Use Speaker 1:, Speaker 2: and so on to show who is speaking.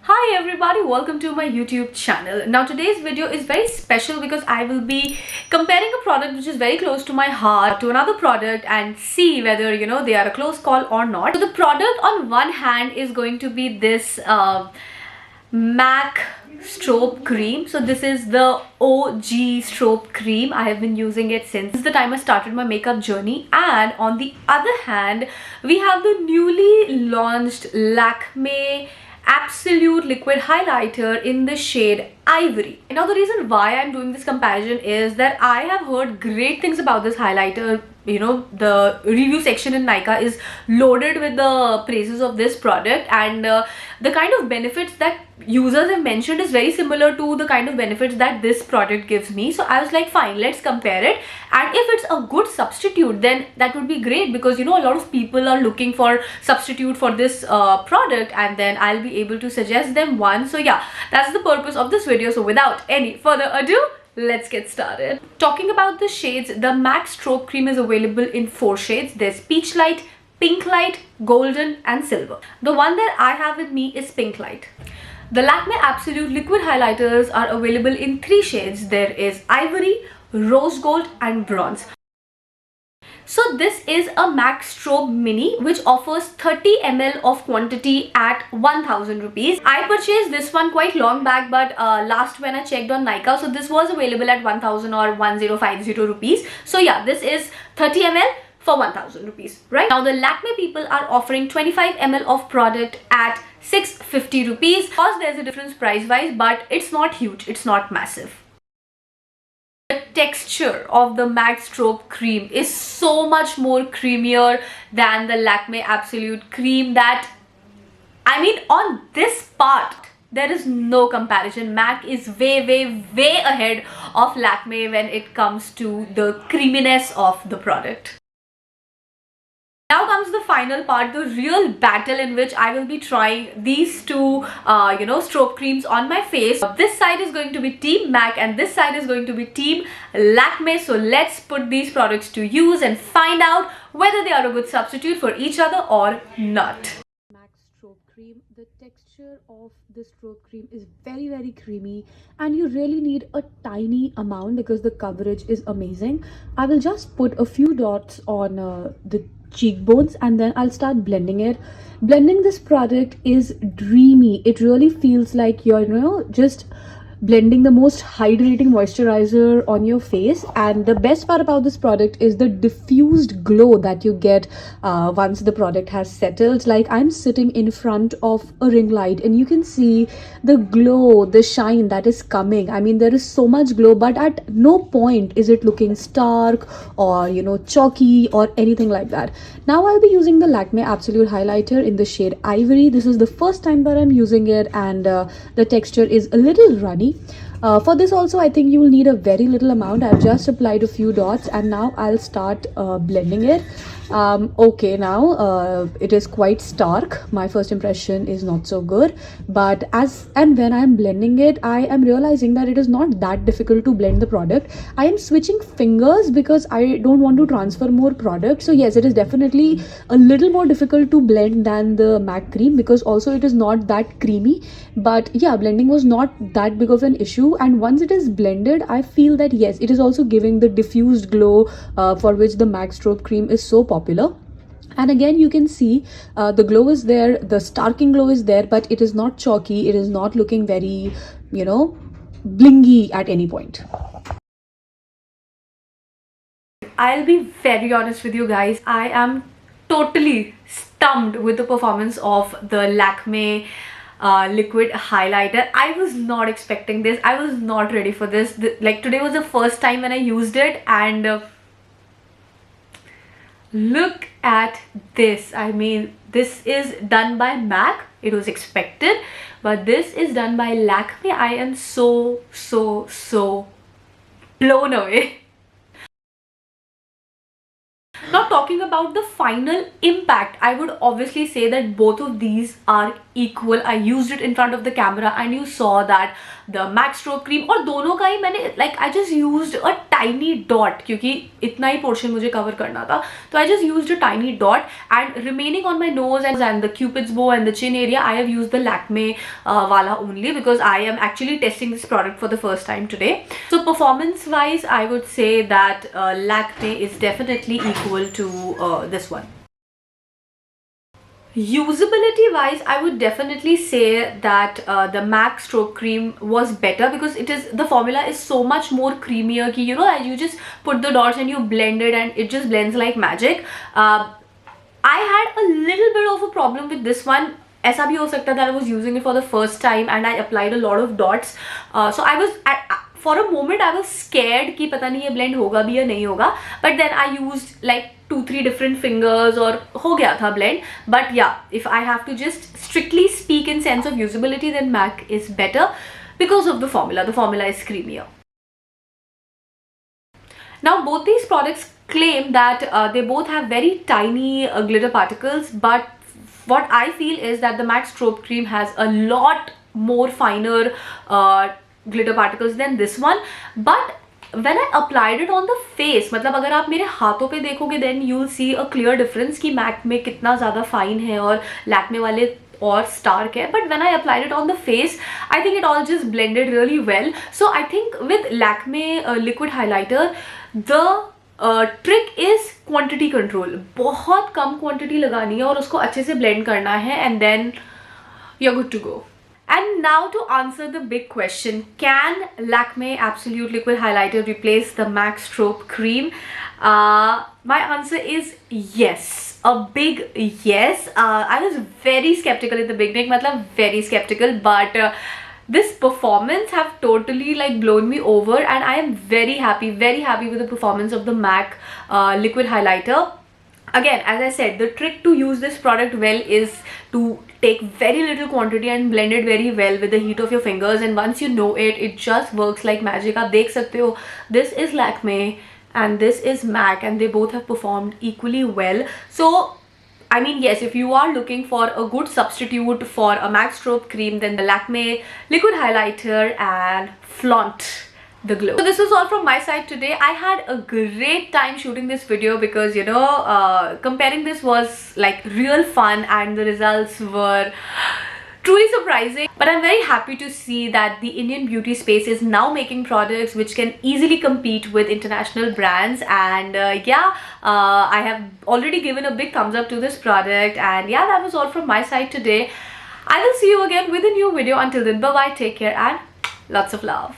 Speaker 1: Hi everybody, welcome to my YouTube channel. Now today's video is very special because I will be comparing a product which is very close to my heart to another product and see whether they are a close call or not. So the product on one hand is going to be this MAC Strobe cream. So this is the OG Strobe cream. I have been using it since the time I started my makeup journey. And on the other hand, we have the newly launched Lakme Absolute liquid highlighter in the shade Ivory. Now the reason why I'm doing this comparison is that I have heard great things about this highlighter. The review section in Nykaa is loaded with the praises of this product, and the kind of benefits that users have mentioned is very similar to the kind of benefits that this product gives me. So I was like, fine, let's compare it, and if it's a good substitute, then that would be great, because a lot of people are looking for substitute for this product, and then I'll be able to suggest them one. So yeah, that's the purpose of this video. So without any further ado, let's get started. Talking about the shades, the MAC Strobe cream is available in 4 shades. There's Peach Light, Pink Light, Golden and Silver. The one that I have with me is Pink Light. The Lakme Absolute liquid highlighters are available in 3 shades. There is Ivory, Rose Gold and Bronze. So this is a MAC Strobe Mini which offers 30 ml of quantity at 1000 rupees. I purchased this one quite long back, but last when I checked on Nykaa, so this was available at 1000 or 1050 rupees. So yeah, this is 30 ml for 1000 rupees, right? Now the Lakme people are offering 25 ml of product at 650 rupees. Of course there's a difference price wise, but it's not huge, it's not massive. The texture of the MAC Strobe cream is so much more creamier than the Lakme Absolute cream that, on this part, there is no comparison. MAC is way ahead of Lakme when it comes to the creaminess of the product. Now comes the final part, the real battle in which I will be trying these two strobe creams on my face. This side is going to be Team MAC and this side is going to be Team Lakme. So let's put these products to use and find out whether they are a good substitute for each other or not. MAC Strobe cream, the texture of the strobe cream is very creamy, and you really need a tiny amount because the coverage is amazing. I will just put a few dots on the cheekbones and then I'll start blending it. Blending this product is dreamy. It really feels like you're just blending the most hydrating moisturizer on your face. And the best part about this product is the diffused glow that you get once the product has settled. Like, I'm sitting in front of a ring light and you can see the glow, the shine that is coming. There is so much glow, but at no point is it looking stark or chalky or anything like that. Now I'll be using the Lakme Absolute highlighter in the shade Ivory. This is the first time that I'm using it, and the texture is a little runny. For this also, I think you will need a very little amount. I've just applied a few dots and now I'll start blending it. Okay, now it is quite stark. My first impression is not so good, but when I'm blending it, I am realizing that it is not that difficult to blend the product. I am switching fingers because I don't want to transfer more product. So yes, it is definitely a little more difficult to blend than the MAC cream, because also it is not that creamy. But yeah, blending was not that big of an issue, and once it is blended, I feel that yes, it is also giving the diffused glow for which the MAC Strobe cream is so popular. And again, you can see the glow is there, the starking glow is there, but it is not chalky. It is not looking very blingy at any point. I'll be very honest with you guys, I am totally stunned with the performance of the Lakme liquid highlighter. I was not expecting this. I was not ready for this. Today was the first time when I used it, and look at this. This is done by MAC. It was expected, but this is done by Lakme. I am so blown away. Now talking about the final impact, I would obviously say that both of these are equal. I used it in front of the camera and you saw that the MAC Strobe cream, और दोनों का ही मैंने like I just used a tiny dot क्योंकि इतना ही portion मुझे cover करना था, तो I just used a tiny dot, and remaining on my nose and the cupid's bow and the chin area I have used the Lakme wala only, because I am actually testing this product for the first time today. So performance wise I would say that Lakme is definitely equal to this one. Usability wise I would definitely say that the MAC Strobe cream was better, because the formula is so much more creamier ki, you know, and you just put the dots and you blend it and it just blends like magic. I had a little bit of a problem with this one. ऐसा भी हो सकता that I was using it for the first time and I applied a lot of dots, so I was for a moment I was scared कि पता नहीं ये blend होगा भी या नहीं होगा, but then I used like 2-3 different fingers और हो गया था blend. But yeah, if I have to just strictly speak in sense of usability, then MAC is better because of the formula. The formula is creamier. Now both these products claim that they both have very tiny glitter particles, but what I feel is that the MAC Strobe cream has a lot more finer glitter particles than this one. But when I applied it on the face, मतलब अगर आप मेरे हाथों पे देखोगे, then you'll see a clear difference कि MAC में कितना ज़्यादा fine है और Lakme वाले और stark है. But when I applied it on the face, I think it all just blended really well. So I think with Lakme liquid highlighter, the trick is quantity control. बहुत कम quantity लगानी है और उसको अच्छे से blend करना है, and then you're good to go. And now to answer the big question, can Lakme Absolute Liquid Highlighter replace the MAC Strobe cream? My answer is yes, a big yes. I was very skeptical in the beginning, matlab very skeptical, but this performance have totally like blown me over, and I am very happy with the performance of the MAC liquid highlighter. Again, as I said, the trick to use this product well is to take very little quantity and blend it very well with the heat of your fingers, and once you know it, it just works like magic. आप देख सकते हो, this is Lakme and this is MAC, and they both have performed equally well. So I mean, yes, if you are looking for a good substitute for a MAC Strobe cream, then the Lakme liquid highlighter and flaunt the glow. So this was all from my side today. I had a great time shooting this video because, you know, comparing this was like real fun and the results were truly surprising. But I'm very happy to see that the Indian beauty space is now making products which can easily compete with international brands, and I have already given a big thumbs up to this product. And yeah, that was all from my side today. I will see you again with a new video. Until then, bye bye, take care, and lots of love.